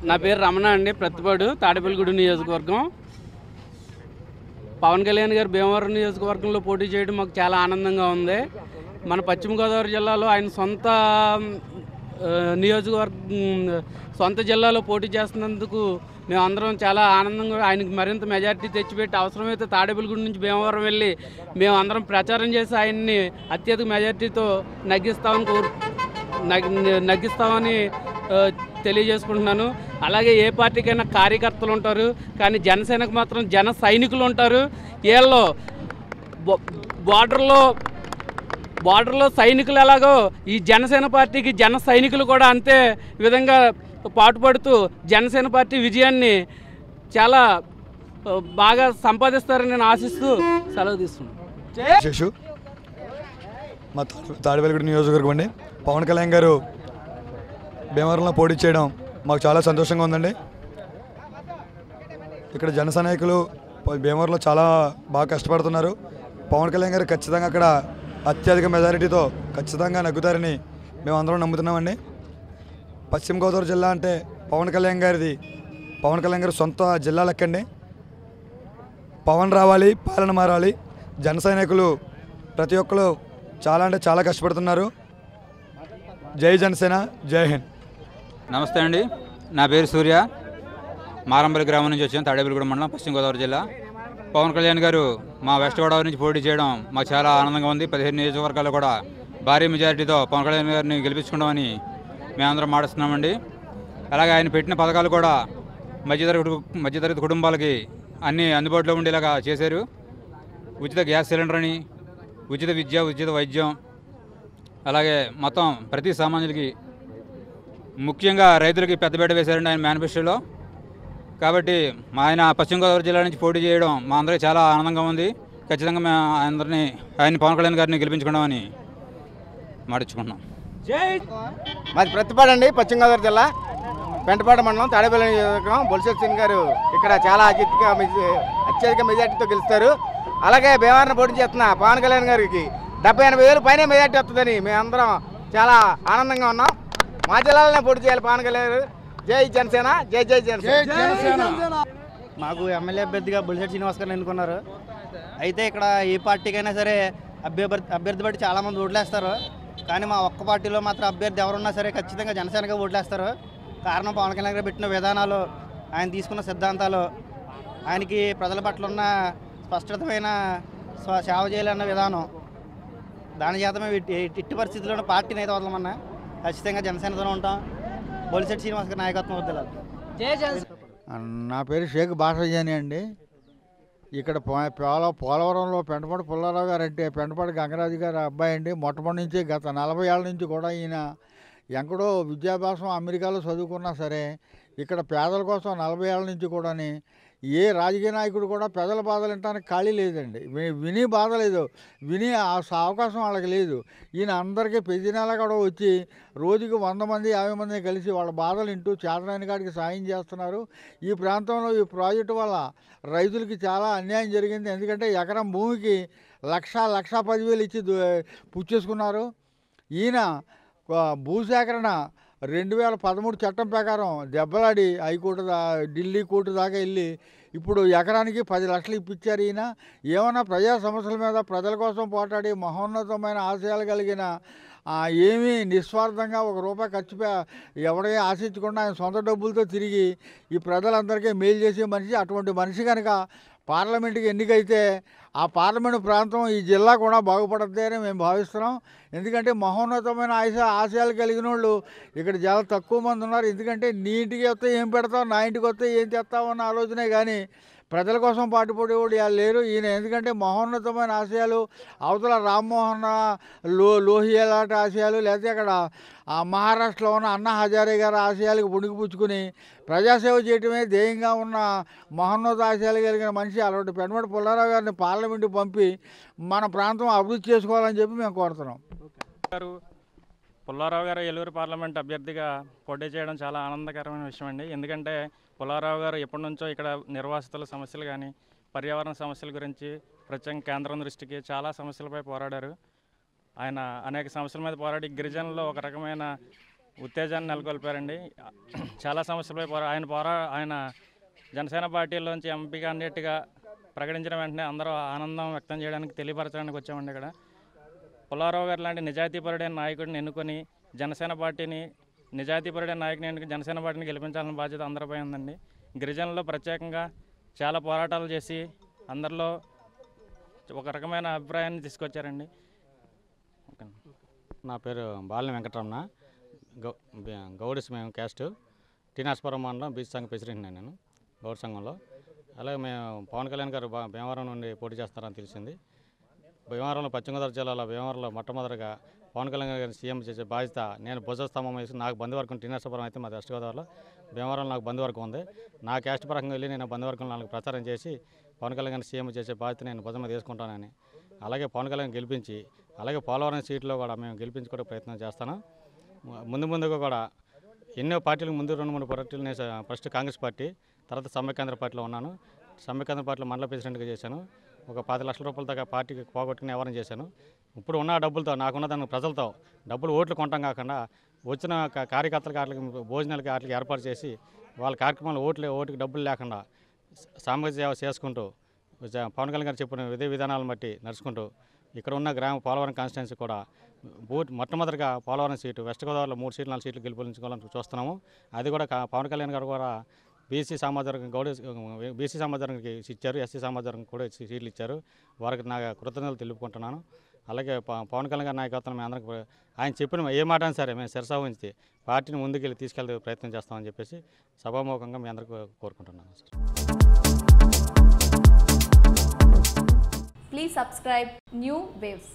నా పేరు రమణ అండి, ప్రతిపాడు తాడేపల్లిగూడెం నియోజకవర్గం. పవన్ కళ్యాణ్ గారు భీమవరం నియోజకవర్గంలో పోటీ చేయడం మాకు చాలా ఆనందంగా ఉంది. మన పశ్చిమ గోదావరి జిల్లాలో ఆయన సొంత జిల్లాలో పోటీ చేస్తున్నందుకు మేమందరం చాలా ఆనందంగా, ఆయనకు మరింత మెజారిటీ తెచ్చిపెట్టి అవసరమైతే తాడేపల్లిగూడెం నుంచి భీమవరం వెళ్ళి మేమందరం ప్రచారం చేసి ఆయన్ని అత్యధిక మెజారిటీతో నగ్గిస్తామని తెలియజేసుకుంటున్నాను. అలాగే ఏ పార్టీకైనా కార్యకర్తలు ఉంటారు, కానీ జనసేనకు మాత్రం జన సైనికులు ఉంటారు. వీళ్ళు బార్డర్లో సైనికులు ఎలాగో ఈ జనసేన పార్టీకి జన సైనికులు కూడా అంతే విధంగా పాటుపడుతూ జనసేన పార్టీ విజయాన్ని చాలా బాగా సంపాదిస్తారని నేను ఆశిస్తూ సెలవు తీసుకున్నాను. మా తాడేపల్లిగూడెం నియోజకవర్గం అండి. పవన్ కళ్యాణ్ గారు భీమవరంలో పోటీ చేయడం మాకు చాలా సంతోషంగా ఉందండి. ఇక్కడ జన సైనికులు భీమవరంలో చాలా బాగా కష్టపడుతున్నారు. పవన్ కళ్యాణ్ గారు ఖచ్చితంగా అక్కడ అత్యధిక మెజారిటీతో ఖచ్చితంగా నగ్గుతారని మేము అందరం నమ్ముతున్నామండి. పశ్చిమ గోదావరి జిల్లా అంటే పవన్ కళ్యాణ్ గారి సొంత జిల్లా లెక్కండి. పవన్ రావాలి, పాలన మారాలి. జన సైనికులు ప్రతి ఒక్కరు చాలా అంటే చాలా కష్టపడుతున్నారు. జై జనసేన, జై హింద్. నమస్తే అండి, నా పేరు సూర్య. మారంపల్లి గ్రామం నుంచి వచ్చాను, తాడేపల్లిగూడెం మండలం, పశ్చిమ గోదావరి జిల్లా. పవన్ కళ్యాణ్ గారు మా వెస్ట్ గోదావరి నుంచి పోటీ చేయడం మాకు చాలా ఆనందంగా ఉంది. 15 నియోజకవర్గాల్లో కూడా భారీ మెజారిటీతో పవన్ కళ్యాణ్ గారిని గెలిపించుకుంటామని మేమందరం మాటిస్తున్నామండి. అలాగే ఆయన పెట్టిన పథకాలు కూడా మధ్యతరగతి కుటుంబాలకి అన్నీ అందుబాటులో ఉండేలాగా చేశారు. ఉచిత గ్యాస్ సిలిండర్ అని, ఉచిత విద్య, ఉచిత వైద్యం, అలాగే మొత్తం ప్రతి సామాన్యులకి, ముఖ్యంగా రైతులకి పెద్దపీట వేశారండి ఆయన మేనిఫెస్టోలో. కాబట్టి ఆయన పశ్చిమ గోదావరి జిల్లా నుంచి పోటీ చేయడం మా అందరికీ చాలా ఆనందంగా ఉంది. ఖచ్చితంగా మేము ఆయన పవన్ కళ్యాణ్ గారిని గెలిపించుకున్నామని మాటించుకుంటున్నాం. మాది ప్రతిపాడు అండి, పశ్చిమ గోదావరి జిల్లా, పెంటపాడు మండలం, తాడేపల్లి నియోజకవర్గం. బొలిశెట్టి సింగ్ గారు ఇక్కడ చాలా అత్యధిక మెజార్టీతో గెలుస్తారు. అలాగే భీమవరం పోటీ చేస్తున్న పవన్ కళ్యాణ్ గారికి 70-80 వేలు పైన మెజార్టీ వస్తుందని మేమందరం చాలా ఆనందంగా ఉన్నాం. మా జిల్లాలోనే పోటీ చేయాలి పవన్ కళ్యాణ్ గారు. జై జనసేన, జై జై జనసేన. మాకు ఎమ్మెల్యే అభ్యర్థిగా బొలిశెట్టి శ్రీనివాస్ గారిని ఎన్నుకున్నారు. అయితే ఇక్కడ ఏ పార్టీకైనా సరే అభ్యర్థి బట్టి చాలామంది ఓట్లేస్తారు. కానీ మా ఒక్క పార్టీలో మాత్రం అభ్యర్థి ఎవరున్నా సరే ఖచ్చితంగా జనసేనగా ఓట్లేస్తారు. కారణం పవన్ కళ్యాణ్ గారు పెట్టిన విధానాలు, ఆయన తీసుకున్న సిద్ధాంతాలు, ఆయనకి ప్రజల పట్ల ఉన్న స్పష్టతమైన సేవ చేయాలన్న విధానం, దాని చేత మేము ఇట్టి పరిస్థితుల్లో పార్టీని అయితే వదలమన్నా ఖచ్చితంగా జనసేనతోనే ఉంటాం. బొలిశెట్టి శ్రీనివాస్ గారి నాయకత్వం వద్దలేదు. నా పేరు షేక్ బాషాజాని అండి. ఇక్కడ పోలవరంలో పెంటపాటి పుల్లారావు గారు అంటే పెంటపాటి గంగరాజు గారి అబ్బాయి అండి. మొట్టమొదటి నుంచి గత 40 ఏళ్ళ నుంచి కూడా ఈయన ఎక్కడో విద్యాభ్యాసం అమెరికాలో చదువుకున్నా సరే ఇక్కడ పేదల కోసం 40 ఏళ్ళ నుంచి కూడా ఏ రాజకీయ నాయకుడు కూడా ప్రజల బాధలు వినడానికి ఖాళీ లేదండి. విని బాధ లేదు, విని అవకాశం వాళ్ళకి లేదు. ఈయన అందరికీ ప్రతి నెల కూడా వచ్చి రోజుకి 100 మంది 50 మంది కలిసి వాళ్ళ బాధలు వింటూ చేతనైన కాడికి సాయం చేస్తున్నారు. ఈ ప్రాంతంలో ఈ ప్రాజెక్టు వల్ల రైతులకి చాలా అన్యాయం జరిగింది. ఎందుకంటే ఎకరం భూమికి 1,10,000 ఇచ్చి పుచ్చేసుకున్నారు. ఈయన భూసేకరణ 2013 చట్టం ప్రకారం దెబ్బలాడి హైకోర్టు ఢిల్లీ కోర్టు దాకా వెళ్ళి ఇప్పుడు ఎకరానికి 10 లక్షలు ఇప్పించారు. ఈయన ఏమన్నా ప్రజా సమస్యల మీద ప్రజల కోసం పోరాడి మహోన్నతమైన ఆశయాలు కలిగిన ఏమీ నిస్వార్థంగా ₹1 ఖర్చు ఎవడే ఆశించకుండా ఆయన సొంత డబ్బులతో తిరిగి ఈ ప్రజలందరికీ మేలు చేసే మనిషి. అటువంటి మనిషి కనుక పార్లమెంటుకి ఎన్నికైతే ఆ పార్లమెంటు ప్రాంతం ఈ జిల్లా కూడా బాగుపడద్ది అని మేము భావిస్తున్నాం. ఎందుకంటే మహోన్నతమైన ఆశయాలు కలిగిన వాళ్ళు ఇక్కడ చాలా తక్కువ మంది ఉన్నారు. ఎందుకంటే నీ ఇంటికి వస్తే ఏం పెడతావు, నా ఇంటికి వస్తే ఏం చేస్తావు అన్న ఆలోచనే కానీ ప్రజల కోసం పాటుపడేవాడు ఇలా లేరు ఈయన. ఎందుకంటే మహోన్నతమైన ఆశయాలు, అవతల రామ్మోహన్ లోహియా లాంటి ఆశయాలు, లేకపోతే అక్కడ మహారాష్ట్రలో ఉన్న అన్నా హజారే గారి ఆశయాలకు పుణికిపుచ్చుకుని ప్రజాసేవ చేయటమే ధ్యేయంగా ఉన్న మహోన్నత ఆశయాలు కలిగిన మనిషి అలాంటి పెంటపాటి పుల్లారావు గారిని పార్లమెంటుకు పంపి మన ప్రాంతం అభివృద్ధి చేసుకోవాలని చెప్పి మేము కోరుతున్నాం. పుల్లారావు గారు ఏలూరు పార్లమెంట్ అభ్యర్థిగా పోటీ చేయడం చాలా ఆనందకరమైన విషయం అండి. ఎందుకంటే పుల్లారావు గారు ఎప్పటి నుంచో ఇక్కడ నిర్వాసితుల సమస్యలు కానీ, పర్యావరణ సమస్యల గురించి ప్రత్యేకంగా కేంద్రం దృష్టికి చాలా సమస్యలపై పోరాడారు. ఆయన అనేక సమస్యల మీద పోరాడి గిరిజనుల్లో ఒక రకమైన ఉత్తేజాన్ని నెలకొల్పారండి. చాలా సమస్యలపై ఆయన జనసేన పార్టీలోంచి ఎంపీ క్యాండిడేట్గా ప్రకటించిన వెంటనే అందరూ ఆనందం వ్యక్తం చేయడానికి తెలియపరచడానికి వచ్చామండి. ఇక్కడ పుల్లారావు గారు లాంటి నిజాయితీపరుడైన నాయకుడిని ఎన్నుకొని జనసేన పార్టీని జనసేన పార్టీని గెలిపించాలని బాధ్యత అందరిపై ఉందండి. గిరిజనుల్లో ప్రత్యేకంగా చాలా పోరాటాలు చేసి అందరిలో ఒక రకమైన అభిప్రాయాన్ని తీసుకొచ్చారండి. నా పేరు బాలిన వెంకటరమణ, గౌడిస్ మేము క్యాస్ట్, టీనాస్పురం మండలం బీచ్ సంఘ ప్రెసిడెంట్ నేను గౌడ సంఘంలో. అలాగే మేము పవన్ కళ్యాణ్ గారు భీమవరం నుండి పోటీ చేస్తారని తెలిసింది. భీమవరంలో పశ్చిమ గోదావరి జిల్లాలో భీమవరంలో మొట్టమొదటిగా పవన్ కళ్యాణ్ గారిని సీఎం చేసే బాధ్యత నేను భుజస్తంభం వేసి నాకు బంధువర్గం టీనాస్పురం అయితే మాది వెస్ట్ గోదావరిలో, భీమవరంలో నాకు బంధువర్గం ఉంది. నా క్యాస్ట్ పరంగా వెళ్ళి నేను బంధువర్గంలో నాకు ప్రచారం చేసి పవన్ కళ్యాణ్ గారిని సీఎం చేసే బాధ్యత నేను భుజం మీద తీసుకుంటానని, అలాగే పవన్ కళ్యాణ్ గెలిపించి అలాగే పోలవరం సీట్లో కూడా మేము గెలిపించుకోవడం ప్రయత్నం చేస్తాను. ముందుగా కూడా ఎన్నో పార్టీలకు ముందు 2-3 పార్టీలు నేను ఫస్ట్ కాంగ్రెస్ పార్టీ, తర్వాత సమైక్యాంధ్ర పార్టీలో ఉన్నాను. సమైక్యాంధ్ర పార్టీలో మండల ప్రెసిడెంట్గా చేశాను. ఒక 10 లక్షల రూపాయల దాకా పార్టీకి పోగొట్టుకుని వ్యవహారం చేశాను. ఇప్పుడు ఉన్న డబ్బులతో నాకున్న దాని ప్రజలతో డబ్బులు ఓట్లు కొనటం కాకుండా వచ్చిన కార్యకర్తలకు వాటికి భోజనాలకి వాటికి ఏర్పాటు చేసి వాళ్ళ కార్యక్రమాలు ఓటుకి డబ్బులు లేకుండా సామాజిక సేవ చేసుకుంటూ పవన్ కళ్యాణ్ గారు చెప్పిన విధానాలను బట్టి నడుచుకుంటూ ఇక్కడ ఉన్న పోలవరం కాన్స్టిట్యున్సీ కూడా మొట్టమొదటిగా పోలవరం సీటు వెస్ట్ గోదావరిలో 3 సీట్లు 4 సీట్లు గెలుపుకోవాలని చూస్తున్నాము. అది కూడా పవన్ కళ్యాణ్ గారు కూడా బీసీ సమాజవర్గం బీసీ సమాజవర్గానికి ఇచ్చారు, ఎస్సీ సమాజవర్గం కూడా సీట్లు ఇచ్చారు. వారికి నా కృతజ్ఞతలు తెలుపుకుంటున్నాను. అలాగే పవన్ కళ్యాణ్ గారి నాయకత్వం మేము అందరికి ఆయన చెప్పిన ఏ మాట సరే మేము శిరసా ఉంచి పార్టీని ముందుకెళ్ళి తీసుకెళ్ళే ప్రయత్నం చేస్తామని చెప్పేసి సభాముఖంగా మీ అందరికీ కోరుకుంటున్నాను. Please subscribe New Waves.